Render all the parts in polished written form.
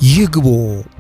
ይግቡ።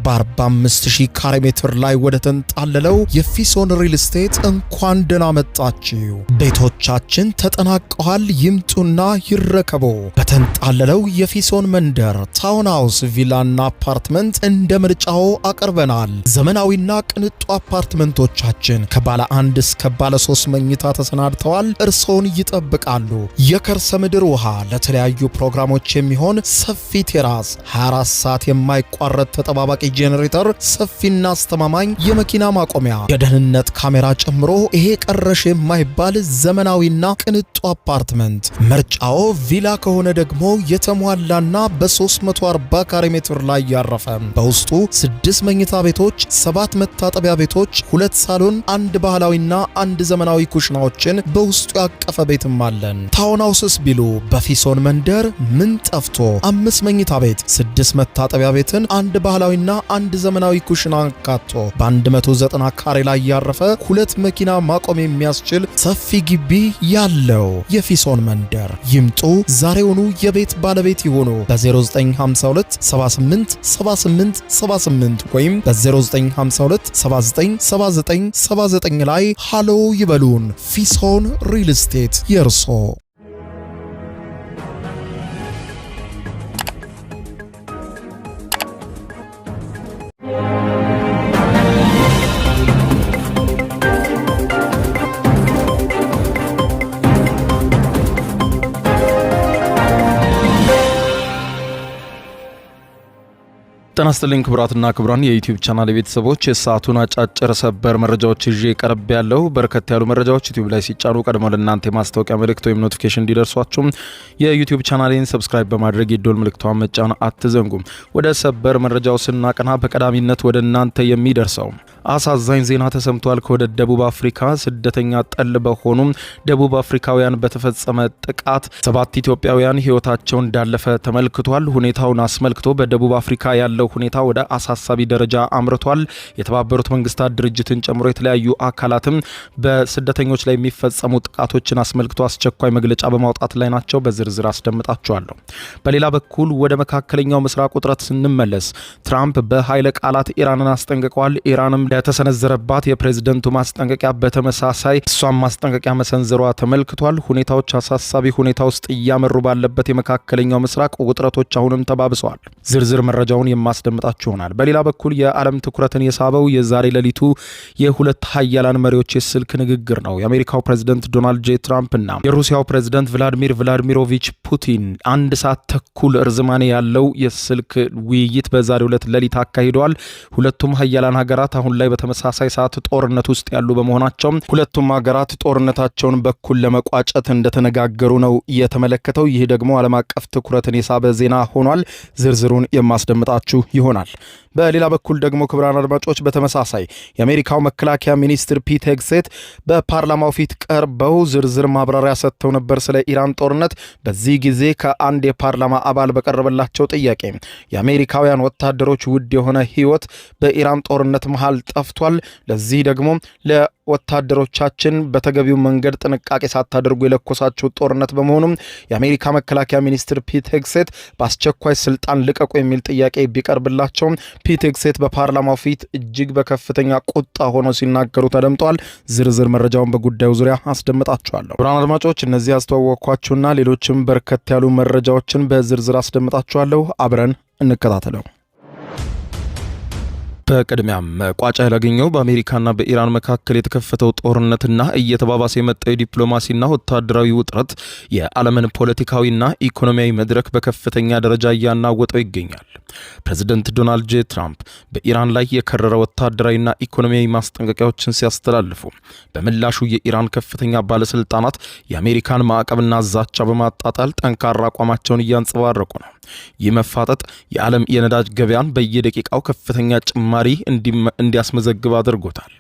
በ45000 ካሬ ሜትር ላይ ወደ ተንጣለለው የፊሶን ሪል ስቴት እንኳን ደህና መጣችሁ። ቤቶቻችን ተጠናቀዋል። ይምጡና ይረከቡ። በተንጣለለው የፊሶን መንደር ታውን ሃውስ፣ ቪላና አፓርትመንት እንደ ምርጫው አቅርበናል። ዘመናዊና ቅንጡ አፓርትመንቶቻችን ከባለ 1 እስከ ባለ 3 መኝታ ተሰናድተዋል። እርሶን ይጠብቃሉ። የከርሰ ምድር ውሃ፣ ለተለያዩ ፕሮግራሞች የሚሆን ሰፊ ቴራስ፣ 24 ሰዓት የማይቋረጥ ተጠባባቂ ጄኔሬተር፣ ሰፊና አስተማማኝ የመኪና ማቆሚያ፣ የደህንነት ካሜራ ጨምሮ ይሄ ቀረሽ የማይባል ዘመናዊና ቅንጡ አፓርትመንት። ምርጫው ቪላ ከሆነ ደግሞ የተሟላና በ340 ካሬ ሜትር ላይ ያረፈ በውስጡ 6 መኝታ ቤቶች፣ 7 መታጠቢያ ቤቶች፣ 2 ሳሎን፣ 1 ባህላዊና 1 ዘመናዊ ኩሽናዎችን በውስጡ ያቀፈ ቤትም አለን። ታውን ሃውስስ ቢሉ በፊሶን መንደር ምን ጠፍቶ 5 መኝታ ቤት፣ 6 መታጠቢያ ቤትን፣ 1 ባህላዊና 1 ዘመናዊ ኩሽና አካቶ በ190 ካሬ ላይ ያረፈ 2 መኪና ማቆም የሚያስችል ሰፊ ግቢ ያለው የፊሶን መንደር። ይምጡ፣ ዛሬውኑ የቤት ባለቤት ይሆኑ። በ0952 78 78 78 ወይም በ0952 79 79 79 ላይ ሃሎ ይበሉን። ፊሶን ሪል ስቴት የርሶ። ጤና ይስጥልኝ ክቡራትና ክቡራን የዩቲዩብ ቻናል ቤተሰቦች፣ የሰዓቱን አጫጭር ሰበር መረጃዎች ይዤ ቀርብ ያለው። በርከት ያሉ መረጃዎች ዩቲዩብ ላይ ሲጫኑ ቀድሞ ለእናንተ የማስታወቂያ መልእክት ወይም ኖቲፊኬሽን እንዲደርሷችሁ የዩቲዩብ ቻናሌን ሰብስክራይብ በማድረግ የደወል ምልክቷን መጫን አትዘንጉም። ወደ ሰበር መረጃው ስናቀና በቀዳሚነት ወደ እናንተ የሚደርሰው አሳዛኝ ዜና ተሰምቷል። ከወደ ደቡብ አፍሪካ ስደተኛ ጠል በሆኑ ደቡብ አፍሪካውያን በተፈጸመ ጥቃት 7 ኢትዮጵያውያን ሕይወታቸው እንዳለፈ ተመልክቷል። ሁኔታውን አስመልክቶ በደቡብ አፍሪካ ያለው ሁኔታ ወደ አሳሳቢ ደረጃ አምርቷል። የተባበሩት መንግስታት ድርጅትን ጨምሮ የተለያዩ አካላትም በስደተኞች ላይ የሚፈጸሙ ጥቃቶችን አስመልክቶ አስቸኳይ መግለጫ በማውጣት ላይ ናቸው። በዝርዝር አስደምጣቸዋለሁ። በሌላ በኩል ወደ መካከለኛው ምስራቅ ውጥረት ስንመለስ ትራምፕ በኃይለ ቃላት ኢራንን አስጠንቅቀዋል። ኢራንም ለተሰነዘረባት የፕሬዝደንቱ ማስጠንቀቂያ በተመሳሳይ እሷም ማስጠንቀቂያ መሰንዘሯ ተመልክቷል። ሁኔታዎች አሳሳቢ ሁኔታ ውስጥ እያመሩ ባለበት የመካከለኛው ምስራቅ ውጥረቶች አሁንም ተባብሰዋል። ዝርዝር መረጃውን የማስደምጣችሁ ይሆናል። በሌላ በኩል የዓለም ትኩረትን የሳበው የዛሬ ሌሊቱ የሁለት ሀያላን መሪዎች የስልክ ንግግር ነው። የአሜሪካው ፕሬዝደንት ዶናልድ ጄ ትራምፕ እና የሩሲያው ፕሬዝደንት ቭላዲሚር ቭላዲሚሮቪች ፑቲን 1 ሰዓት ተኩል እርዝማኔ ያለው የስልክ ውይይት በዛሬው ዕለት ሌሊት አካሂደዋል። ሁለቱም ሀያላን ሀገራት አሁን ላይ በተመሳሳይ ሰዓት ጦርነት ውስጥ ያሉ በመሆናቸው ሁለቱም ሀገራት ጦርነታቸውን በኩል ለመቋጨት እንደተነጋገሩ ነው የተመለከተው። ይህ ደግሞ ዓለም አቀፍ ትኩረትን የሳበ ዜና ሆኗል። ዝርዝሩን የማስደምጣችሁ ይሆናል። በሌላ በኩል ደግሞ ክቡራን አድማጮች በተመሳሳይ የአሜሪካው መከላከያ ሚኒስትር ፒት ሄግሴት በፓርላማው ፊት ቀርበው ዝርዝር ማብራሪያ ሰጥተው ነበር ስለ ኢራን ጦርነት። በዚህ ጊዜ ከአንድ የፓርላማ አባል በቀረበላቸው ጥያቄ የአሜሪካውያን ወታደሮች ውድ የሆነ ሕይወት በኢራን ጦርነት መሃል ጠፍቷል፣ ለዚህ ደግሞ ለወታደሮቻችን በተገቢው መንገድ ጥንቃቄ ሳታደርጉ የለኮሳቸው ጦርነት በመሆኑም የአሜሪካ መከላከያ ሚኒስትር ፒት ሄግሴት በአስቸኳይ ስልጣን ልቀቁ የሚል ጥያቄ ቢቀርብላቸው ፒት ሄግሴት በፓርላማው ፊት እጅግ በከፍተኛ ቁጣ ሆነው ሲናገሩ ተደምጠዋል። ዝርዝር መረጃውን በጉዳዩ ዙሪያ አስደምጣችኋለሁ። ብራን አድማጮች፣ እነዚህ ያስተዋወቅኳችሁና ሌሎችም በርከት ያሉ መረጃዎችን በዝርዝር አስደምጣችኋለሁ። አብረን እንከታተለው። በቅድሚያም ቋጫ ያላገኘው በአሜሪካና በኢራን መካከል የተከፈተው ጦርነትና እየተባባሰ የመጣው ዲፕሎማሲና ወታደራዊ ውጥረት የዓለምን ፖለቲካዊና ኢኮኖሚያዊ መድረክ በከፍተኛ ደረጃ እያናወጠው ይገኛል። ፕሬዝዳንት ዶናልድ ጄ ትራምፕ በኢራን ላይ የከረረ ወታደራዊና ኢኮኖሚያዊ ማስጠንቀቂያዎችን ሲያስተላልፉ፣ በምላሹ የኢራን ከፍተኛ ባለስልጣናት የአሜሪካን ማዕቀብና ዛቻ በማጣጣል ጠንካራ አቋማቸውን እያንጸባረቁ ነው። ይህ መፋጠጥ የዓለም የነዳጅ ገበያን በየደቂቃው ከፍተኛ ጭማሪ እንዲያስመዘግብ አድርጎታል።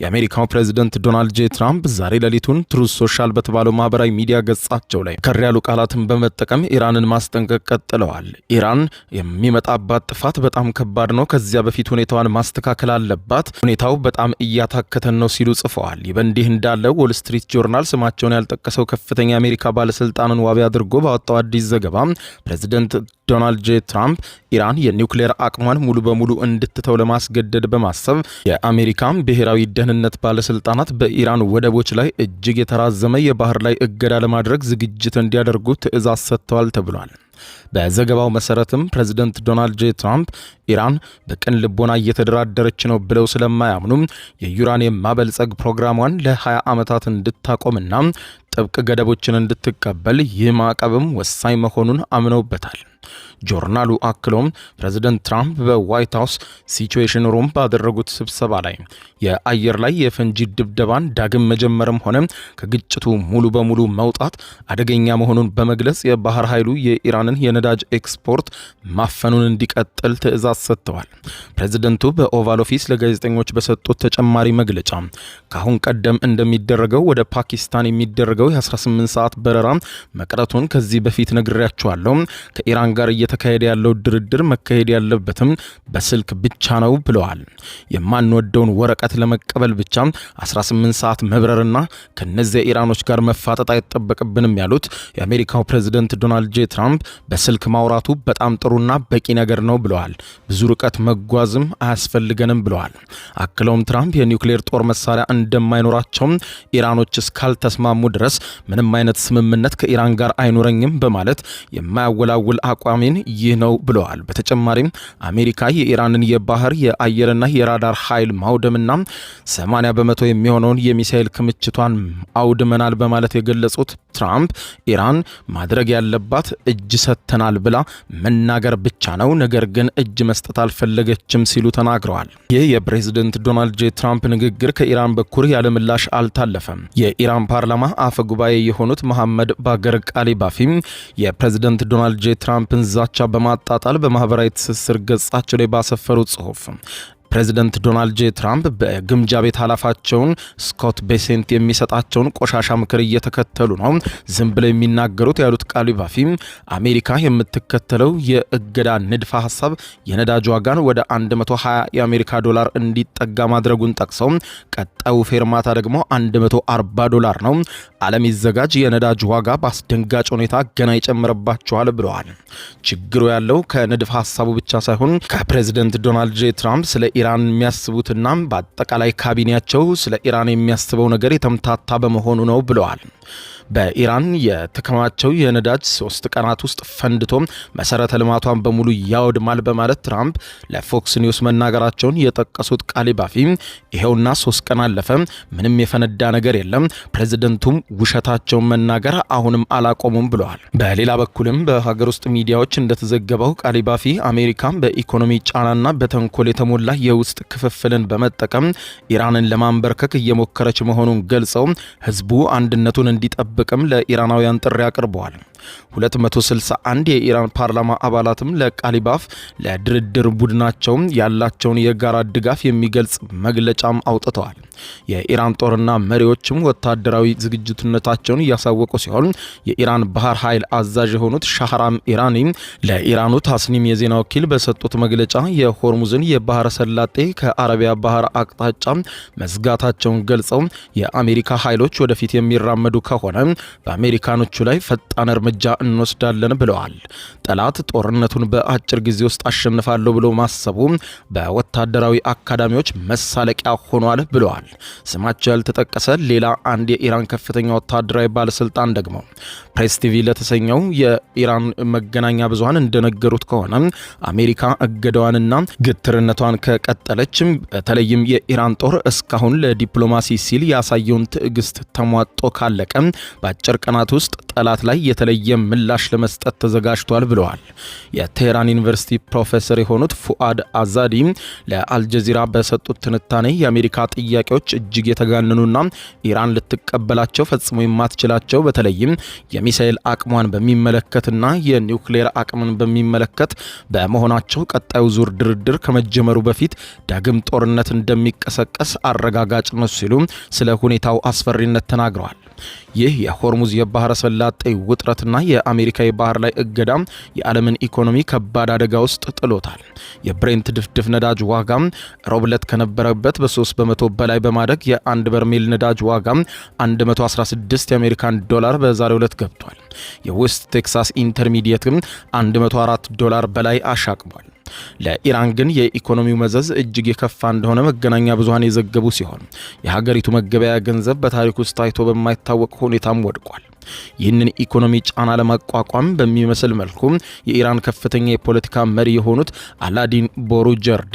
የአሜሪካው ፕሬዝዳንት ዶናልድ ጄ ትራምፕ ዛሬ ሌሊቱን ትሩዝ ሶሻል በተባለው ማህበራዊ ሚዲያ ገጻቸው ላይ ከር ያሉ ቃላትን በመጠቀም ኢራንን ማስጠንቀቅ ቀጥለዋል። ኢራን የሚመጣባት ጥፋት በጣም ከባድ ነው፣ ከዚያ በፊት ሁኔታዋን ማስተካከል አለባት፣ ሁኔታው በጣም እያታከተን ነው ሲሉ ጽፈዋል። ይህ በእንዲህ እንዳለ ዎል ስትሪት ጆርናል ስማቸውን ያልጠቀሰው ከፍተኛ የአሜሪካ ባለስልጣንን ዋቢ አድርጎ ባወጣው አዲስ ዘገባ ፕሬዝዳንት ዶናልድ ጄ ትራምፕ ኢራን የኒውክሌር አቅሟን ሙሉ በሙሉ እንድትተው ለማስገደድ በማሰብ የአሜሪካ ብሔራዊ ደህንነት ባለስልጣናት በኢራን ወደቦች ላይ እጅግ የተራዘመ የባህር ላይ እገዳ ለማድረግ ዝግጅት እንዲያደርጉ ትዕዛዝ ሰጥተዋል ተብሏል። በዘገባው መሰረትም ፕሬዚደንት ዶናልድ ጄ ትራምፕ ኢራን በቅን ልቦና እየተደራደረች ነው ብለው ስለማያምኑ የዩራኒየም ማበልጸግ ፕሮግራሟን ለ20 ዓመታት እንድታቆምና ጥብቅ ገደቦችን እንድትቀበል ይህ ማዕቀብም ወሳኝ መሆኑን አምነውበታል። ጆርናሉ አክሎም ፕሬዚደንት ትራምፕ በዋይት ሃውስ ሲቹዌሽን ሩም ባደረጉት ስብሰባ ላይ የአየር ላይ የፈንጂ ድብደባን ዳግም መጀመርም ሆነ ከግጭቱ ሙሉ በሙሉ መውጣት አደገኛ መሆኑን በመግለጽ የባህር ኃይሉ የኢራንን የነዳጅ ኤክስፖርት ማፈኑን እንዲቀጥል ትዕዛዝ ሰጥተዋል። ፕሬዚደንቱ በኦቫል ኦፊስ ለጋዜጠኞች በሰጡት ተጨማሪ መግለጫ ከአሁን ቀደም እንደሚደረገው ወደ ፓኪስታን የሚደረገው የ18 ሰዓት በረራ መቅረቱን ከዚህ በፊት ነግሬያቸዋለሁ። ከኢራን ጋር እየተካሄደ ያለው ድርድር መካሄድ ያለበትም በስልክ ብቻ ነው ብለዋል። የማንወደውን ወረቀት ለመቀበል ብቻ 18 ሰዓት መብረርና ከነዚያ ኢራኖች ጋር መፋጠጥ አይጠበቅብንም ያሉት የአሜሪካው ፕሬዚደንት ዶናልድ ጄ ትራምፕ በስልክ ማውራቱ በጣም ጥሩና በቂ ነገር ነው ብለዋል። ብዙ ርቀት መጓዝም አያስፈልገንም ብለዋል። አክለውም ትራምፕ የኒውክሌር ጦር መሳሪያ እንደማይኖራቸው ኢራኖች እስካልተስማሙ ድረስ ምንም አይነት ስምምነት ከኢራን ጋር አይኖረኝም በማለት የማያወላውል አቋሜን ይህ ነው ብለዋል። በተጨማሪም አሜሪካ የኢራንን የባህር የአየርና የራዳር ኃይል ማውደምና 80 በመቶ የሚሆነውን የሚሳኤል ክምችቷን አውድመናል በማለት የገለጹት ትራምፕ ኢራን ማድረግ ያለባት እጅ ሰጥተናል ብላ መናገር ብቻ ነው፣ ነገር ግን እጅ መስጠት አልፈለገችም ሲሉ ተናግረዋል። ይህ የፕሬዝደንት ዶናልድ ጄ ትራምፕ ንግግር ከኢራን በኩል ያለ ምላሽ አልታለፈም። የኢራን ፓርላማ አፈ ጉባኤ የሆኑት መሐመድ ባገር ቃሊባፊ የፕሬዝደንት ዶናልድ ጄ ትራምፕን ዛቻ በማጣጣል በማህበራዊ ትስስር ገጻቸው ላይ ባሰፈሩት ጽሑፍ ፕሬዚደንት ዶናልድ ጄ ትራምፕ በግምጃ ቤት ኃላፊያቸውን ስኮት ቤሴንት የሚሰጣቸውን ቆሻሻ ምክር እየተከተሉ ነው ዝም ብለው የሚናገሩት ያሉት ቃሊባፊ አሜሪካ የምትከተለው የእገዳ ንድፈ ሐሳብ የነዳጅ ዋጋን ወደ 120 የአሜሪካ ዶላር እንዲጠጋ ማድረጉን ጠቅሰው ቀጣዩ ፌርማታ ደግሞ 140 ዶላር ነው። ዓለም ይዘጋጅ፣ የነዳጅ ዋጋ በአስደንጋጭ ሁኔታ ገና ይጨምርባቸዋል ብለዋል። ችግሩ ያለው ከንድፈ ሐሳቡ ብቻ ሳይሆን ከፕሬዚደንት ዶናልድ ጄ ትራምፕ ስለ ኢራን የሚያስቡትና በአጠቃላይ ካቢኔያቸው ስለ ኢራን የሚያስበው ነገር የተምታታ በመሆኑ ነው ብለዋል። በኢራን የተከማቸው የነዳጅ 3 ቀናት ውስጥ ፈንድቶ መሰረተ ልማቷን በሙሉ ያወድማል በማለት ትራምፕ ለፎክስ ኒውስ መናገራቸውን የጠቀሱት ቃሊባፊ ይሄውና 3 ቀን አለፈ፣ ምንም የፈነዳ ነገር የለም፣ ፕሬዝደንቱም ውሸታቸውን መናገር አሁንም አላቆሙም ብለዋል። በሌላ በኩልም በሀገር ውስጥ ሚዲያዎች እንደተዘገበው ቃሊባፊ አሜሪካ በኢኮኖሚ ጫናና በተንኮል የተሞላ የውስጥ ክፍፍልን በመጠቀም ኢራንን ለማንበርከክ እየሞከረች መሆኑን ገልጸው ህዝቡ አንድነቱን እንዲጠብቅም ለኢራናውያን ጥሪ አቅርበዋል። 261 የኢራን ፓርላማ አባላትም ለቃሊባፍ ለድርድር ቡድናቸው ያላቸውን የጋራ ድጋፍ የሚገልጽ መግለጫም አውጥተዋል። የኢራን ጦርና መሪዎችም ወታደራዊ ዝግጁነታቸውን እያሳወቁ ሲሆን የኢራን ባህር ኃይል አዛዥ የሆኑት ሻህራም ኢራኒ ለኢራኑ ታስኒም የዜና ወኪል በሰጡት መግለጫ የሆርሙዝን የባህረ ሰላጤ ከአረቢያ ባህር አቅጣጫ መዝጋታቸውን ገልጸው የአሜሪካ ኃይሎች ወደፊት የሚራመዱ ከሆነ በአሜሪካኖቹ ላይ ፈጣን እርምጃ እንወስዳለን ብለዋል። ጠላት ጦርነቱን በአጭር ጊዜ ውስጥ አሸንፋለሁ ብሎ ማሰቡ በወታደራዊ አካዳሚዎች መሳለቂያ ሆኗል ብለዋል። ስማቸው ያልተጠቀሰ ሌላ አንድ የኢራን ከፍተኛ ወታደራዊ ባለስልጣን ደግሞ ፕሬስ ቲቪ ለተሰኘው የኢራን መገናኛ ብዙሃን እንደነገሩት ከሆነ አሜሪካ እገዳዋንና ግትርነቷን ከቀጠለች በተለይም የኢራን ጦር እስካሁን ለዲፕሎማሲ ሲል ያሳየውን ትዕግስት ተሟጦ ካለቀ በአጭር ቀናት ውስጥ ጠላት ላይ የተለየ ምላሽ ለመስጠት ተዘጋጅቷል ብለዋል። የቴህራን ዩኒቨርሲቲ ፕሮፌሰር የሆኑት ፉአድ አዛዲ ለአልጀዚራ በሰጡት ትንታኔ የአሜሪካ ጥያቄዎች እጅግ የተጋነኑና ኢራን ልትቀበላቸው ፈጽሞ የማትችላቸው በተለይም የሚሳኤል አቅሟን በሚመለከትና የኒውክሌር አቅምን በሚመለከት በመሆናቸው ቀጣዩ ዙር ድርድር ከመጀመሩ በፊት ዳግም ጦርነት እንደሚቀሰቀስ አረጋጋጭ ነው ሲሉ ስለ ሁኔታው አስፈሪነት ተናግረዋል። ይህ የሆርሙዝ የባህረ ሰላጤ ውጥረትና የአሜሪካ የባህር ላይ እገዳ የዓለምን ኢኮኖሚ ከባድ አደጋ ውስጥ ጥሎታል። የብሬንት ድፍድፍ ነዳጅ ዋጋ ሮብ ዕለት ከነበረበት በ3 በመቶ በላይ በማደግ የአንድ በርሜል ነዳጅ ዋጋ 116 የአሜሪካን ዶላር በዛሬው ዕለት ገብቷል። የዌስት ቴክሳስ ኢንተርሚዲየት $104 በላይ አሻቅቧል። ለኢራን ግን የኢኮኖሚው መዘዝ እጅግ የከፋ እንደሆነ መገናኛ ብዙሃን የዘገቡ ሲሆን የሀገሪቱ መገበያ ገንዘብ በታሪክ ውስጥ ታይቶ በማይታወቅ ሁኔታም ወድቋል። ይህንን ኢኮኖሚ ጫና ለማቋቋም በሚመስል መልኩ የኢራን ከፍተኛ የፖለቲካ መሪ የሆኑት አላዲን ቦሩጀርዲ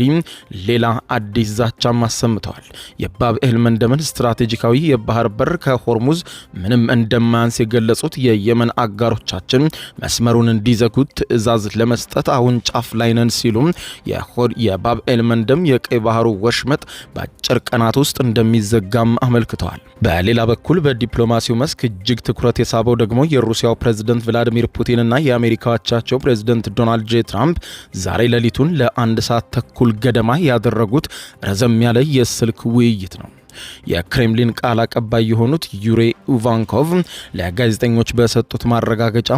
ሌላ አዲስ ዛቻም አሰምተዋል። የባብኤል መንደብን ስትራቴጂካዊ የባህር በር ከሆርሙዝ ምንም እንደማያንስ የገለጹት የየመን አጋሮቻችን መስመሩን እንዲዘጉት ትዕዛዝ ለመስጠት አሁን ጫፍ ላይ ነን ሲሉ የባብኤል መንደብ የቀይ ባህሩ ወሽመጥ በአጭር ቀናት ውስጥ እንደሚዘጋም አመልክተዋል። በሌላ በኩል በዲፕሎማሲው መስክ እጅግ ትኩረት የሳበው ደግሞ የሩሲያው ፕሬዝዳንት ቭላዲሚር ፑቲንና የአሜሪካ አቻቸው ፕሬዝዳንት ዶናልድ ጄ ትራምፕ ዛሬ ሌሊቱን ለ1 ሰዓት ተኩል ገደማ ያደረጉት ረዘም ያለ የስልክ ውይይት ነው። የክሬምሊን ቃል አቀባይ የሆኑት ዩሪ ኡቫንኮቭ ለጋዜጠኞች በሰጡት ማረጋገጫ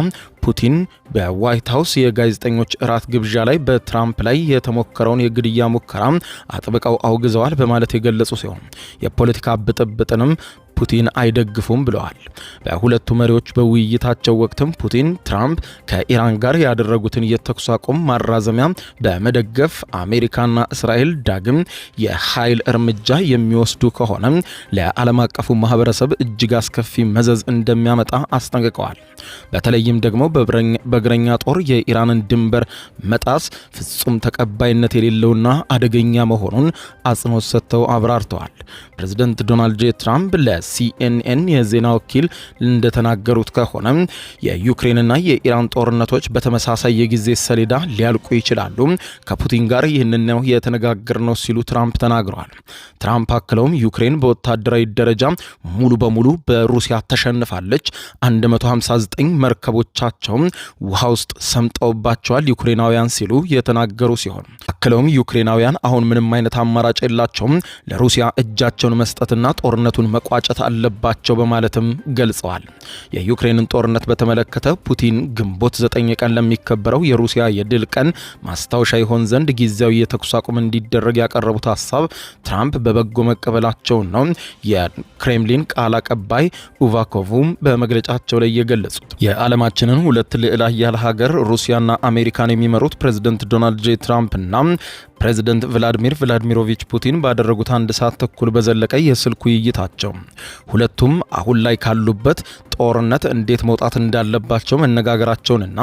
ፑቲን በዋይት ሃውስ የጋዜጠኞች እራት ግብዣ ላይ በትራምፕ ላይ የተሞከረውን የግድያ ሙከራ አጥብቀው አውግዘዋል በማለት የገለጹ ሲሆን የፖለቲካ ብጥብጥንም ፑቲን አይደግፉም ብለዋል። በሁለቱ መሪዎች በውይይታቸው ወቅትም ፑቲን ትራምፕ ከኢራን ጋር ያደረጉትን የተኩስ አቁም ማራዘሚያ በመደገፍ አሜሪካና እስራኤል ዳግም የኃይል እርምጃ የሚወስዱ ከሆነ ለዓለም አቀፉ ማህበረሰብ እጅግ አስከፊ መዘዝ እንደሚያመጣ አስጠንቅቀዋል። በተለይም ደግሞ በእግረኛ ጦር የኢራንን ድንበር መጣስ ፍጹም ተቀባይነት የሌለውና አደገኛ መሆኑን አጽንኦት ሰጥተው አብራርተዋል። ፕሬዝዳንት ዶናልድ ጄ ትራምፕ ለሲኤንኤን የዜና ወኪል እንደተናገሩት ከሆነ የዩክሬንና የኢራን ጦርነቶች በተመሳሳይ የጊዜ ሰሌዳ ሊያልቁ ይችላሉ። ከፑቲን ጋር ይህንን ነው የተነጋገርነው ሲሉ ትራምፕ ተናግረዋል። ትራምፕ አክለውም ዩክሬን በወታደራዊ ደረጃ ሙሉ በሙሉ በሩሲያ ተሸንፋለች፣ 159 መርከቦቻቸው ውሃ ውስጥ ሰምጠውባቸዋል ዩክሬናውያን ሲሉ የተናገሩ ሲሆን አክለውም ዩክሬናውያን አሁን ምንም አይነት አማራጭ የላቸውም፣ ለሩሲያ እጃቸውን መስጠትና ጦርነቱን መቋጨት አለባቸው በማለትም ገልጸዋል። የዩክሬንን ጦርነት በተመለከተ ፑቲን ግንቦት 9 ቀን ለሚከበረው የሩሲያ የድል ቀን ማስታወሻ ይሆን ዘንድ ጊዜያዊ የተኩስ አቁም እንዲደረግ ያቀረቡት ሀሳብ ትራምፕ በበጎ መቀበላቸውን ነው የክሬምሊን ቃል አቀባይ ኡቫኮቭም በመግለጫቸው ላይ የገለጹት። የዓለማችንን ሁለት ልዕለ ኃያል ሀገር ሩሲያና አሜሪካን የሚመሩት ፕሬዝዳንት ዶናልድ ጄ ትራምፕና ፕሬዝዳንት ቭላዲሚሮቪች ፑቲን ባደረጉት 1 ሰዓት ተኩል በዘለቀ የስልክ ውይይታቸው ሁለቱም አሁን ላይ ካሉበት ጦርነት እንዴት መውጣት እንዳለባቸው መነጋገራቸውንና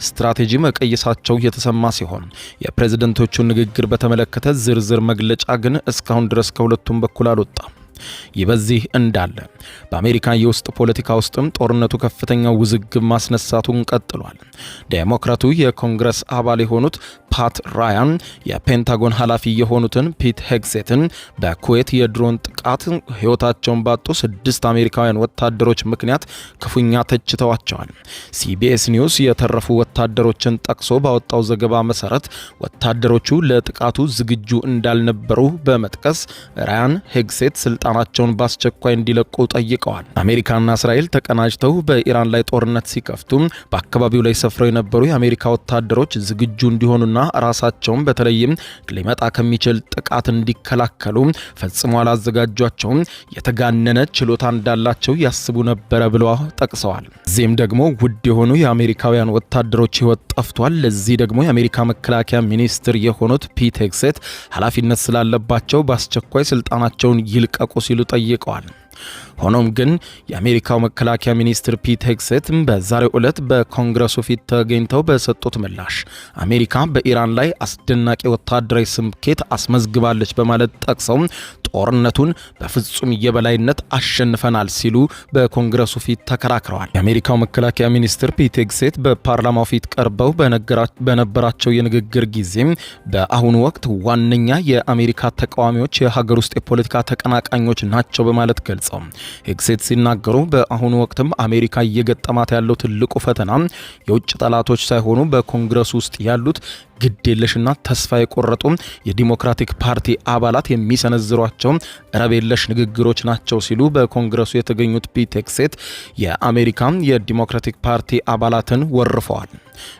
ስትራቴጂ መቀየሳቸው የተሰማ ሲሆን የፕሬዝዳንቶቹ ንግግር በተመለከተ ዝርዝር መግለጫ ግን እስካሁን ድረስ ከሁለቱም በኩል አልወጣም። ይህ በዚህ እንዳለ በአሜሪካ የውስጥ ፖለቲካ ውስጥም ጦርነቱ ከፍተኛ ውዝግብ ማስነሳቱን ቀጥሏል። ዴሞክራቱ የኮንግረስ አባል የሆኑት ፓት ራያን የፔንታጎን ኃላፊ የሆኑትን ፒት ሄግሴትን በኩዌት የድሮን ጥቃት ሕይወታቸውን ባጡ 6 አሜሪካውያን ወታደሮች ምክንያት ክፉኛ ተችተዋቸዋል። ሲቢኤስ ኒውስ የተረፉ ወታደሮችን ጠቅሶ ባወጣው ዘገባ መሰረት ወታደሮቹ ለጥቃቱ ዝግጁ እንዳልነበሩ በመጥቀስ ራያን ሄግሴት ስልጣናቸውን በአስቸኳይ እንዲለቁ ጠይቀዋል። አሜሪካና እስራኤል ተቀናጅተው በኢራን ላይ ጦርነት ሲከፍቱ በአካባቢው ላይ ሰፍረው የነበሩ የአሜሪካ ወታደሮች ዝግጁ እንዲሆኑና ራሳቸውን በተለይም ሊመጣ ከሚችል ጥቃት እንዲከላከሉ ፈጽሞ አላዘጋጇቸውም፣ የተጋነነ ችሎታ እንዳላቸው ያስቡ ነበረ ብለው ጠቅሰዋል። እዚህም ደግሞ ውድ የሆኑ የአሜሪካውያን ወታደሮች ሕይወት ጠፍቷል። ለዚህ ደግሞ የአሜሪካ መከላከያ ሚኒስትር የሆኑት ፒት ሄግሴት ኃላፊነት ስላለባቸው በአስቸኳይ ስልጣናቸውን ይልቀቁ ሲሉ ጠይቀዋል። ሆኖም ግን የአሜሪካው መከላከያ ሚኒስትር ፒት ሄግሴት በዛሬው ዕለት በኮንግረሱ ፊት ተገኝተው በሰጡት ምላሽ አሜሪካ በኢራን ላይ አስደናቂ ወታደራዊ ስኬት አስመዝግባለች በማለት ጠቅሰው ጦርነቱን በፍጹም የበላይነት አሸንፈናል ሲሉ በኮንግረሱ ፊት ተከራክረዋል። የአሜሪካው መከላከያ ሚኒስትር ፒት ሄግሴት በፓርላማው ፊት ቀርበው በነበራቸው የንግግር ጊዜ በአሁኑ ወቅት ዋነኛ የአሜሪካ ተቃዋሚዎች የሀገር ውስጥ የፖለቲካ ተቀናቃኞች ናቸው በማለት ገልጸው ሄግሴት ሲናገሩ በአሁኑ ወቅትም አሜሪካ እየገጠማት ያለው ትልቁ ፈተና የውጭ ጠላቶች ሳይሆኑ በኮንግረስ ውስጥ ያሉት ግድ የለሽና ተስፋ የቆረጡ የዲሞክራቲክ ፓርቲ አባላት የሚሰነዝሯቸው ያሏቸው ረብ የለሽ ንግግሮች ናቸው ሲሉ በኮንግረሱ የተገኙት ፒት ሄግሴት የአሜሪካ የዲሞክራቲክ ፓርቲ አባላትን ወርፈዋል።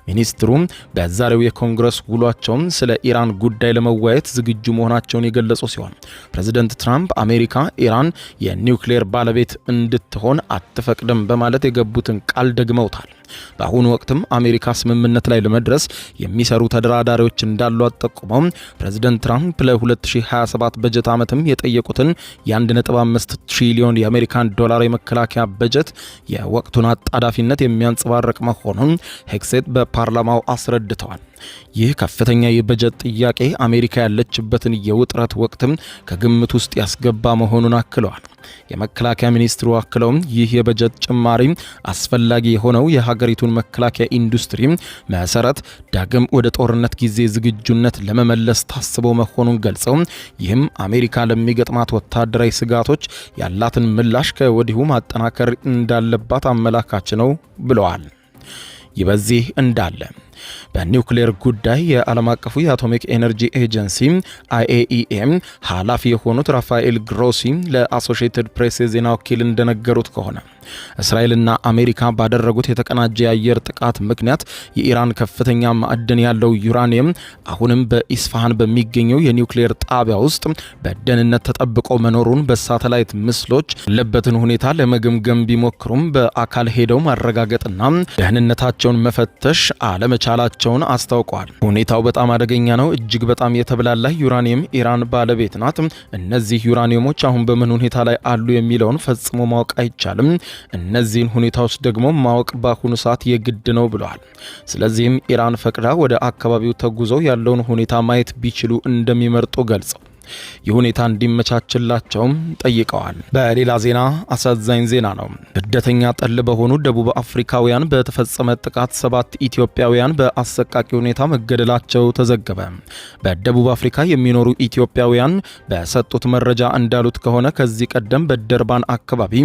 ሚኒስትሩም በዛሬው የኮንግረስ ውሏቸውም ስለ ኢራን ጉዳይ ለመወያየት ዝግጁ መሆናቸውን የገለጹ ሲሆን ፕሬዝዳንት ትራምፕ አሜሪካ ኢራን የኒውክሌር ባለቤት እንድትሆን አትፈቅድም በማለት የገቡትን ቃል ደግመውታል። በአሁኑ ወቅትም አሜሪካ ስምምነት ላይ ለመድረስ የሚሰሩ ተደራዳሪዎች እንዳሏት ጠቁመው ፕሬዝዳንት ትራምፕ ለ2027 በጀት ዓመትም የጠየቁትን የ1.5 ትሪሊዮን የአሜሪካን ዶላር የመከላከያ በጀት የወቅቱን አጣዳፊነት የሚያንጸባርቅ መሆኑን ሄግሴት በፓርላማው አስረድተዋል። ይህ ከፍተኛ የበጀት ጥያቄ አሜሪካ ያለችበትን የውጥረት ወቅትም ከግምት ውስጥ ያስገባ መሆኑን አክለዋል። የመከላከያ ሚኒስትሩ አክለውም ይህ የበጀት ጭማሪ አስፈላጊ የሆነው የሀገሪቱን መከላከያ ኢንዱስትሪ መሰረት ዳግም ወደ ጦርነት ጊዜ ዝግጁነት ለመመለስ ታስቦ መሆኑን ገልጸው ይህም አሜሪካ ለሚገጥማት ወታደራዊ ስጋቶች ያላትን ምላሽ ከወዲሁ ማጠናከር እንዳለባት አመላካች ነው ብለዋል። ይህ በዚህ እንዳለ በኒውክሌር ጉዳይ የዓለም አቀፉ የአቶሚክ ኤነርጂ ኤጀንሲ IAEA ኃላፊ የሆኑት ራፋኤል ግሮሲ ለአሶሺየትድ ፕሬስ የዜና ወኪል እንደነገሩት ከሆነ እስራኤልና አሜሪካ ባደረጉት የተቀናጀ የአየር ጥቃት ምክንያት የኢራን ከፍተኛ ማዕድን ያለው ዩራኒየም አሁንም በኢስፋሃን በሚገኘው የኒውክሌር ጣቢያ ውስጥ በደህንነት ተጠብቆ መኖሩን በሳተላይት ምስሎች ያለበትን ሁኔታ ለመገምገም ቢሞክሩም በአካል ሄደው ማረጋገጥና ደህንነታቸውን መፈተሽ አለመቻላቸውን አስታውቀዋል። ሁኔታው በጣም አደገኛ ነው። እጅግ በጣም የተብላላ ዩራኒየም ኢራን ባለቤት ናት። እነዚህ ዩራኒየሞች አሁን በምን ሁኔታ ላይ አሉ የሚለውን ፈጽሞ ማወቅ አይቻልም። እነዚህን ሁኔታዎች ደግሞ ማወቅ በአሁኑ ሰዓት የግድ ነው ብለዋል። ስለዚህም ኢራን ፈቅዳ ወደ አካባቢው ተጉዘው ያለውን ሁኔታ ማየት ቢችሉ እንደሚመርጡ ገልጸው ይህ ሁኔታ እንዲመቻችላቸውም ጠይቀዋል። በሌላ ዜና አሳዛኝ ዜና ነው። ስደተኛ ጠል በሆኑ ደቡብ አፍሪካውያን በተፈጸመ ጥቃት 7 ኢትዮጵያውያን በአሰቃቂ ሁኔታ መገደላቸው ተዘገበ። በደቡብ አፍሪካ የሚኖሩ ኢትዮጵያውያን በሰጡት መረጃ እንዳሉት ከሆነ ከዚህ ቀደም በደርባን አካባቢ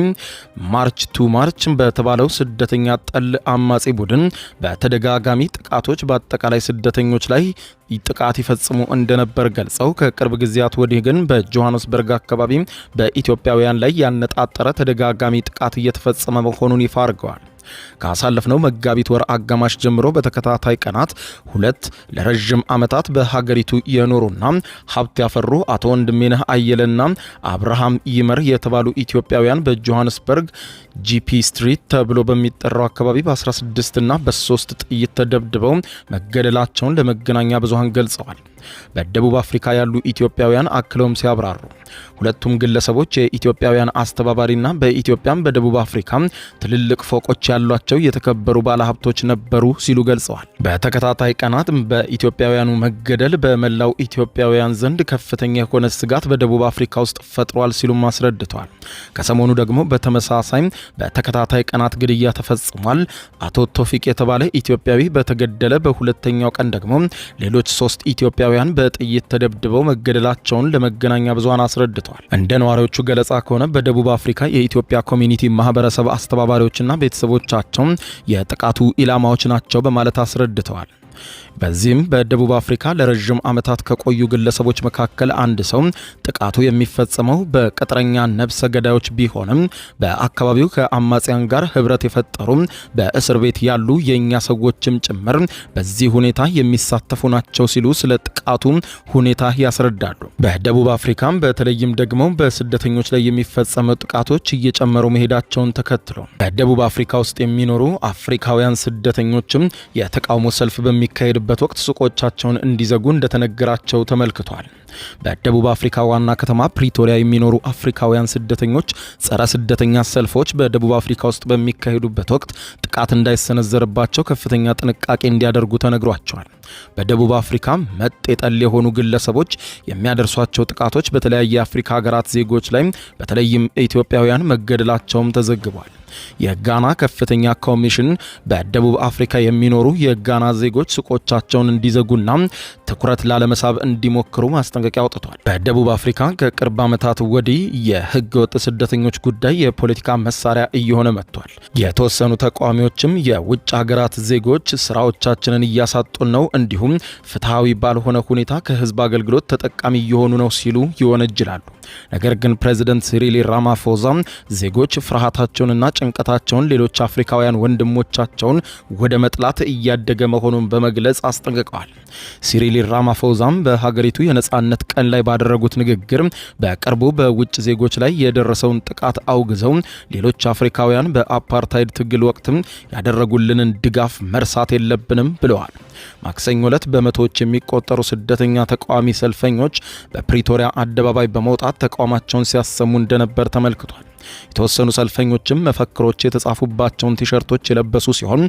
ማርች ቱ ማርች በተባለው ስደተኛ ጠል አማጺ ቡድን በተደጋጋሚ ጥቃቶች በአጠቃላይ ስደተኞች ላይ ጥቃት ይፈጽሙ እንደነበር ገልጸው ከቅርብ ጊዜያት ወዲህ ግን በጆሃንስበርግ አካባቢ በኢትዮጵያውያን ላይ ያነጣጠረ ተደጋጋሚ ጥቃት እየተፈጸመ መሆኑን ይፋ አድርገዋል። ካሳለፍነው መጋቢት ወር አጋማሽ ጀምሮ በተከታታይ ቀናት 2 ለረጅም ዓመታት በሀገሪቱ የኖሩና ሀብት ያፈሩ አቶ ወንድሜነህ አየለና አብርሃም ይመር የተባሉ ኢትዮጵያውያን በጆሃንስበርግ ጂፒ ስትሪት ተብሎ በሚጠራው አካባቢ በ16 እና በ3 ጥይት ተደብድበው መገደላቸውን ለመገናኛ ብዙሃን ገልጸዋል። በደቡብ አፍሪካ ያሉ ኢትዮጵያውያን አክለውም ሲያብራሩ ሁለቱም ግለሰቦች የኢትዮጵያውያን አስተባባሪና በኢትዮጵያም በደቡብ አፍሪካ ትልልቅ ፎቆች ያሏቸው የተከበሩ ባለሀብቶች ነበሩ ሲሉ ገልጸዋል። በተከታታይ ቀናት በኢትዮጵያውያኑ መገደል በመላው ኢትዮጵያውያን ዘንድ ከፍተኛ የሆነ ስጋት በደቡብ አፍሪካ ውስጥ ፈጥሯል ሲሉም አስረድተዋል። ከሰሞኑ ደግሞ በተመሳሳይ በተከታታይ ቀናት ግድያ ተፈጽሟል። አቶ ቶፊቅ የተባለ ኢትዮጵያዊ በተገደለ በሁለተኛው ቀን ደግሞ ሌሎች 3 ኢትዮጵያውያን በጥይት ተደብድበው መገደላቸውን ለመገናኛ ብዙሃን አስረድተዋል። እንደ ነዋሪዎቹ ገለጻ ከሆነ በደቡብ አፍሪካ የኢትዮጵያ ኮሚኒቲ ማህበረሰብ አስተባባሪዎችና ቤተሰቦቻቸው የጥቃቱ ኢላማዎች ናቸው በማለት አስረድተዋል። በዚህም በደቡብ አፍሪካ ለረጅም ዓመታት ከቆዩ ግለሰቦች መካከል አንድ ሰው ጥቃቱ የሚፈጸመው በቅጥረኛ ነብሰ ገዳዮች ቢሆንም በአካባቢው ከአማጽያን ጋር ህብረት የፈጠሩ በእስር ቤት ያሉ የኛ ሰዎችም ጭምር በዚህ ሁኔታ የሚሳተፉ ናቸው ሲሉ ስለ ጥቃቱ ሁኔታ ያስረዳሉ። በደቡብ አፍሪካም በተለይም ደግሞ በስደተኞች ላይ የሚፈጸሙ ጥቃቶች እየጨመሩ መሄዳቸውን ተከትሎ በደቡብ አፍሪካ ውስጥ የሚኖሩ አፍሪካውያን ስደተኞችም የተቃውሞ ሰልፍ በሚካሄድ በት ወቅት ሱቆቻቸውን እንዲዘጉ እንደተነገራቸው ተመልክቷል። በደቡብ አፍሪካ ዋና ከተማ ፕሪቶሪያ የሚኖሩ አፍሪካውያን ስደተኞች ጸረ ስደተኛ ሰልፎች በደቡብ አፍሪካ ውስጥ በሚካሄዱበት ወቅት ጥቃት እንዳይሰነዘርባቸው ከፍተኛ ጥንቃቄ እንዲያደርጉ ተነግሯቸዋል። በደቡብ አፍሪካ መጤ ጠል የሆኑ ግለሰቦች የሚያደርሷቸው ጥቃቶች በተለያየ የአፍሪካ ሀገራት ዜጎች ላይ በተለይም ኢትዮጵያውያን መገደላቸውም ተዘግቧል። የጋና ከፍተኛ ኮሚሽን በደቡብ አፍሪካ የሚኖሩ የጋና ዜጎች ሱቆቻቸውን እንዲዘጉና ትኩረት ላለመሳብ እንዲሞክሩ ማስጠንቀቂያ አውጥቷል። በደቡብ አፍሪካ ከቅርብ ዓመታት ወዲህ የህገ ወጥ ስደተኞች ጉዳይ የፖለቲካ መሳሪያ እየሆነ መጥቷል። የተወሰኑ ተቃዋሚዎችም የውጭ ሀገራት ዜጎች ስራዎቻችንን እያሳጡን ነው፣ እንዲሁም ፍትሐዊ ባልሆነ ሁኔታ ከህዝብ አገልግሎት ተጠቃሚ እየሆኑ ነው ሲሉ ይወነጅላሉ። ነገር ግን ፕሬዝዳንት ሲሪል ራማፎዛ ዜጎች ፍርሃታቸውንና ጭንቀታቸውን ሌሎች አፍሪካውያን ወንድሞቻቸውን ወደ መጥላት እያደገ መሆኑን በመግለጽ አስጠንቅቀዋል። ሲሪል ራማፎዛም በሀገሪቱ የነጻነት ቀን ላይ ባደረጉት ንግግር በቅርቡ በውጭ ዜጎች ላይ የደረሰውን ጥቃት አውግዘው ሌሎች አፍሪካውያን በአፓርታይድ ትግል ወቅት ያደረጉልንን ድጋፍ መርሳት የለብንም ብለዋል። ማክሰኞ ዕለት በመቶዎች የሚቆጠሩ ስደተኛ ተቃዋሚ ሰልፈኞች በፕሪቶሪያ አደባባይ በመውጣት ተቃውሟቸውን ሲያሰሙ እንደነበር ተመልክቷል። የተወሰኑ ሰልፈኞችም መፈክሮች የተጻፉባቸውን ቲሸርቶች የለበሱ ሲሆን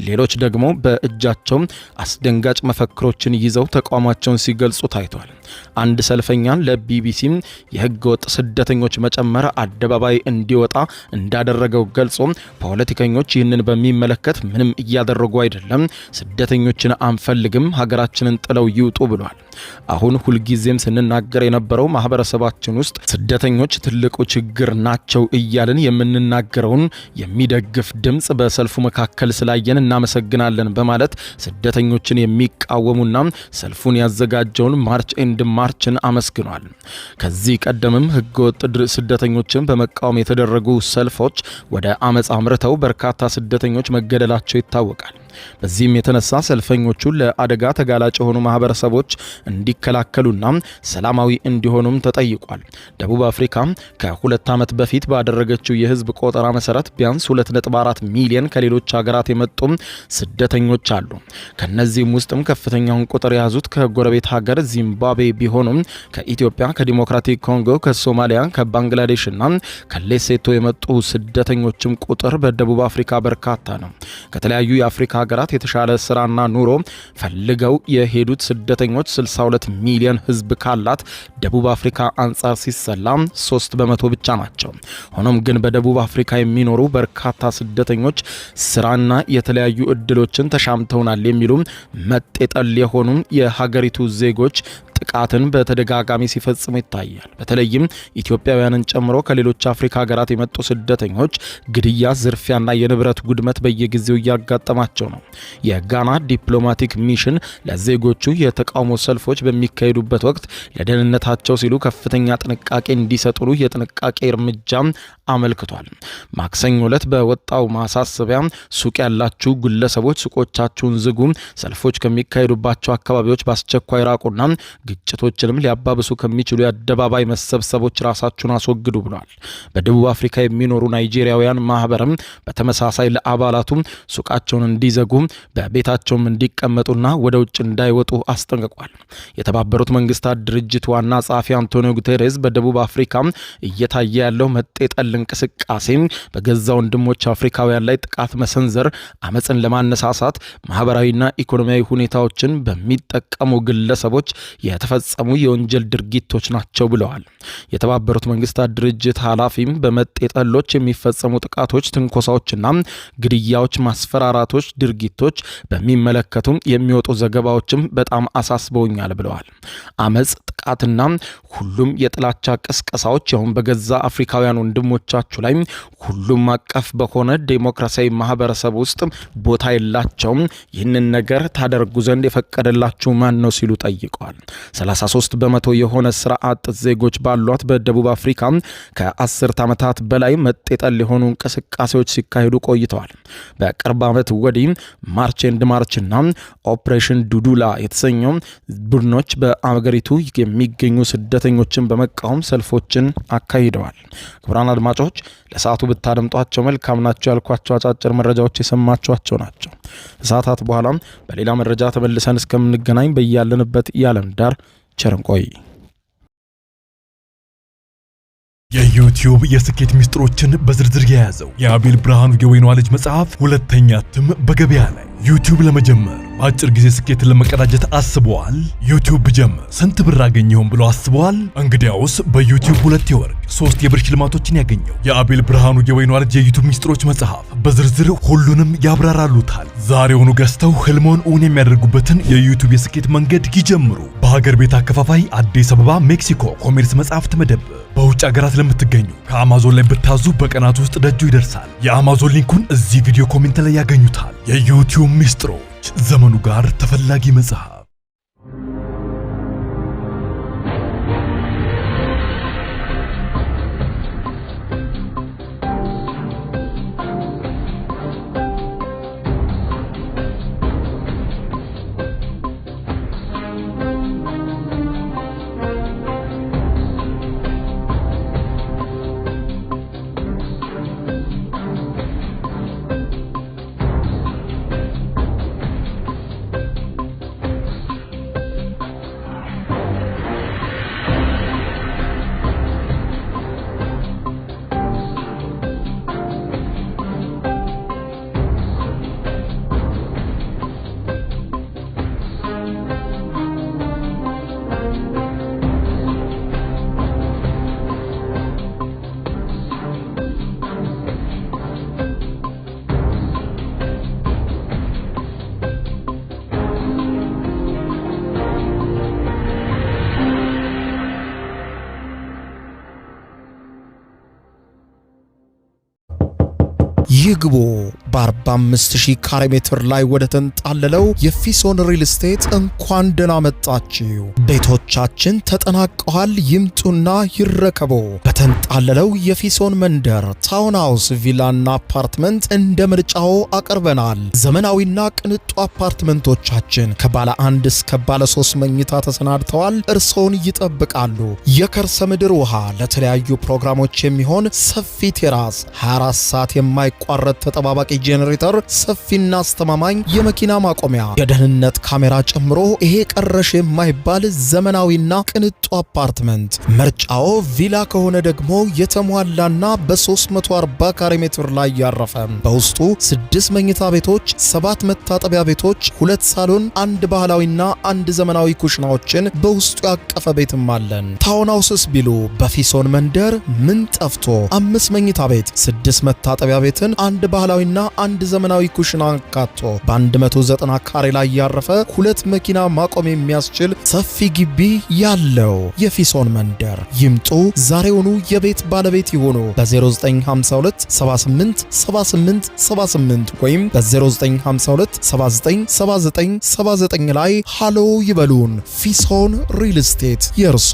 ሌሎች ደግሞ በእጃቸው አስደንጋጭ መፈክሮችን ይዘው ተቃውሟቸውን ሲገልጹ ታይቷል። አንድ ሰልፈኛ ለቢቢሲ የህገወጥ ስደተኞች መጨመር አደባባይ እንዲወጣ እንዳደረገው ገልጾ ፖለቲከኞች ይህንን በሚመለከት ምንም እያደረጉ አይደለም፣ ስደተኞችን አንፈልግም፣ ሀገራችንን ጥለው ይውጡ ብሏል። አሁን ሁልጊዜም ስንናገር የነበረው ማህበረሰባችን ውስጥ ስደተኞች ትልቁ ችግር ናቸው እያልን የምንናገረውን የሚደግፍ ድምጽ በሰልፉ መካከል ስላየን እናመሰግናለን በማለት ስደተኞችን የሚቃወሙና ሰልፉን ያዘጋጀውን ማርች ኤንድ ማርችን አመስግኗል። ከዚህ ቀደምም ህገወጥ ስደተኞችን በመቃወም የተደረጉ ሰልፎች ወደ አመጽ አምርተው በርካታ ስደተኞች መገደላቸው ይታወቃል። በዚህም የተነሳ ሰልፈኞቹ ለአደጋ ተጋላጭ የሆኑ ማህበረሰቦች እንዲከላከሉና ሰላማዊ እንዲሆኑም ተጠይቋል። ደቡብ አፍሪካ ከ2 ዓመት በፊት ባደረገችው የህዝብ ቆጠራ መሰረት ቢያንስ 2.4 ሚሊዮን ከሌሎች ሀገራት የመጡ ስደተኞች አሉ። ከነዚህም ውስጥም ከፍተኛውን ቁጥር የያዙት ከጎረቤት ሀገር ዚምባብዌ ቢሆኑም ከኢትዮጵያ፣ ከዲሞክራቲክ ኮንጎ፣ ከሶማሊያ፣ ከባንግላዴሽና ከሌሴቶ የመጡ ስደተኞችም ቁጥር በደቡብ አፍሪካ በርካታ ነው። ከተለያዩ የአፍሪካ ሀገራት የተሻለ ስራና ኑሮ ፈልገው የሄዱት ስደተኞች 62 ሚሊዮን ህዝብ ካላት ደቡብ አፍሪካ አንጻር ሲሰላ 3% ብቻ ናቸው። ሆኖም ግን በደቡብ አፍሪካ የሚኖሩ በርካታ ስደተኞች ስራና የተለያዩ እድሎችን ተሻምተውናል የሚሉ መጤጠል የሆኑ የሀገሪቱ ዜጎች ጥቃትን በተደጋጋሚ ሲፈጽሙ ይታያል። በተለይም ኢትዮጵያውያንን ጨምሮ ከሌሎች አፍሪካ ሀገራት የመጡ ስደተኞች ግድያ፣ ዝርፊያና የንብረት ውድመት በየጊዜው እያጋጠማቸው ነው። የጋና ዲፕሎማቲክ ሚሽን ለዜጎቹ የተቃውሞ ሰልፎች በሚካሄዱበት ወቅት ለደህንነታቸው ሲሉ ከፍተኛ ጥንቃቄ እንዲሰጡ የጥንቃቄ እርምጃ አመልክቷል። ማክሰኞ ዕለት በወጣው ማሳሰቢያ ሱቅ ያላችሁ ግለሰቦች ሱቆቻችሁን ዝጉ፣ ሰልፎች ከሚካሄዱባቸው አካባቢዎች በአስቸኳይ ራቁና ግጭቶችንም ሊያባብሱ ከሚችሉ የአደባባይ መሰብሰቦች ራሳችሁን አስወግዱ ብሏል። በደቡብ አፍሪካ የሚኖሩ ናይጄሪያውያን ማህበርም በተመሳሳይ ለአባላቱ ሱቃቸውን እንዲዘጉ በቤታቸውም እንዲቀመጡና ወደ ውጭ እንዳይወጡ አስጠንቅቋል። የተባበሩት መንግስታት ድርጅት ዋና ጸሐፊ አንቶኒዮ ጉቴሬስ በደቡብ አፍሪካ እየታየ ያለው መጤጠል እንቅስቃሴ በገዛ ወንድሞች አፍሪካውያን ላይ ጥቃት መሰንዘር አመፅን ለማነሳሳት ማህበራዊና ኢኮኖሚያዊ ሁኔታዎችን በሚጠቀሙ ግለሰቦች የተፈጸሙ የወንጀል ድርጊቶች ናቸው ብለዋል። የተባበሩት መንግስታት ድርጅት ኃላፊም በመጤጠሎች የሚፈጸሙ ጥቃቶች፣ ትንኮሳዎችና ግድያዎች፣ ማስፈራራቶች፣ ድርጊቶች በሚመለከቱ የሚወጡ ዘገባዎችም በጣም አሳስበውኛል ብለዋል። አመፅ፣ ጥቃትና ሁሉም የጥላቻ ቅስቀሳዎች አሁን በገዛ አፍሪካውያን ወንድሞቻችሁ ላይ ሁሉም አቀፍ በሆነ ዴሞክራሲያዊ ማህበረሰብ ውስጥ ቦታ የላቸውም። ይህንን ነገር ታደርጉ ዘንድ የፈቀደላችሁ ማን ነው ሲሉ ጠይቀዋል። 33% የሆነ ስራ አጥ ዜጎች ባሏት በደቡብ አፍሪካ ከ10 ዓመታት በላይ መጤጠል የሆኑ እንቅስቃሴዎች ሲካሄዱ ቆይተዋል። በቅርብ ዓመት ወዲህ ማርች ኤንድ ማርችና ኦፕሬሽን ዱዱላ የተሰኘው ቡድኖች በአገሪቱ የሚገኙ ስደተኞችን በመቃወም ሰልፎችን አካሂደዋል። ክቡራን አድማጮች ለሰዓቱ ብታደምጧቸው መልካም ናቸው ያልኳቸው አጫጭር መረጃዎች የሰማችኋቸው ናቸው። ከሰዓታት በኋላ በሌላ መረጃ ተመልሰን እስከምንገናኝ በያለንበት የዓለም ዳር ቸር እንቆይ። የዩቲዩብ የስኬት ሚስጥሮችን በዝርዝር የያዘው የአቤል ብርሃኑ የወይኗ ልጅ መጽሐፍ ሁለተኛ እትም በገበያ ላይ። ዩቲዩብ ለመጀመር በአጭር ጊዜ ስኬትን ለመቀዳጀት አስበዋል? ዩቲዩብ ብጀምር ስንት ብር አገኘሁም ብሎ አስበዋል? እንግዲያውስ በዩቲዩብ 2 የወርቅ 3 የብር ሽልማቶችን ያገኘው የአቤል ብርሃኑ የወይኗ ልጅ የዩቲዩብ ሚስጥሮች መጽሐፍ በዝርዝር ሁሉንም ያብራራሉታል። ዛሬውኑ ገዝተው ህልሞን እውን የሚያደርጉበትን የዩቲዩብ የስኬት መንገድ ይጀምሩ። በሀገር ቤት አከፋፋይ አዲስ አበባ ሜክሲኮ ኮሜርስ መጽሐፍት መደብር። በውጭ ሀገራት ለምትገኙ ከአማዞን ላይ ብታዙ በቀናት ውስጥ ደጁ ይደርሳል። የአማዞን ሊንኩን እዚህ ቪዲዮ ኮሜንት ላይ ያገኙታል። የዩቲዩብ ሚስጥሮች፣ ዘመኑ ጋር ተፈላጊ መጽሐፍ። ይግቡ። በ45000 ካሬ ሜትር ላይ ወደ ተንጣለለው የፊሶን ሪል ስቴት እንኳን ደህና መጣችሁ። ቤቶቻችን ተጠናቀዋል። ይምጡና ይረከቡ። በተንጣለለው የፊሶን መንደር ታውን ሃውስ፣ ቪላና አፓርትመንት እንደ ምርጫው አቅርበናል። ዘመናዊና ቅንጡ አፓርትመንቶቻችን ከባለ 1 እስከ ባለ 3 መኝታ ተሰናድተዋል። እርሶን ይጠብቃሉ። የከርሰ ምድር ውሃ፣ ለተለያዩ ፕሮግራሞች የሚሆን ሰፊ ቴራስ፣ 24 ሰዓት የማይቋረጥ ተጠባባቂ ጄኔሬተር፣ ሰፊና አስተማማኝ የመኪና ማቆሚያ፣ የደህንነት ካሜራ ጨምሮ ይሄ ቀረሽ የማይባል ዘመናዊና ቅንጡ አፓርትመንት። ምርጫው ቪላ ከሆነ ደግሞ የተሟላና በ340 ካሬ ሜትር ላይ ያረፈ በውስጡ 6 መኝታ ቤቶች፣ 7 መታጠቢያ ቤቶች፣ 2 ሳሎን፣ 1 ባህላዊና 1 ዘመናዊ ኩሽናዎችን በውስጡ ያቀፈ ቤትም አለን። ታውን ሃውስስ ቢሉ በፊሶን መንደር ምን ጠፍቶ 5 መኝታ ቤት፣ 6 መታጠቢያ ቤትን፣ 1 ባህላዊና 1 ዘመናዊ ኩሽና አካቶ በ190 ካሬ ላይ ያረፈ 2 መኪና ማቆም የሚያስችል ሰፊ ግቢ ያለው የፊሶን መንደር። ይምጡ፣ ዛሬውኑ የቤት ባለቤት ይሆኑ። በ0952 78 78 78 ወይም በ0952 79 79 79 ላይ ሃሎ ይበሉን። ፊሶን ሪል ስቴት የርሶ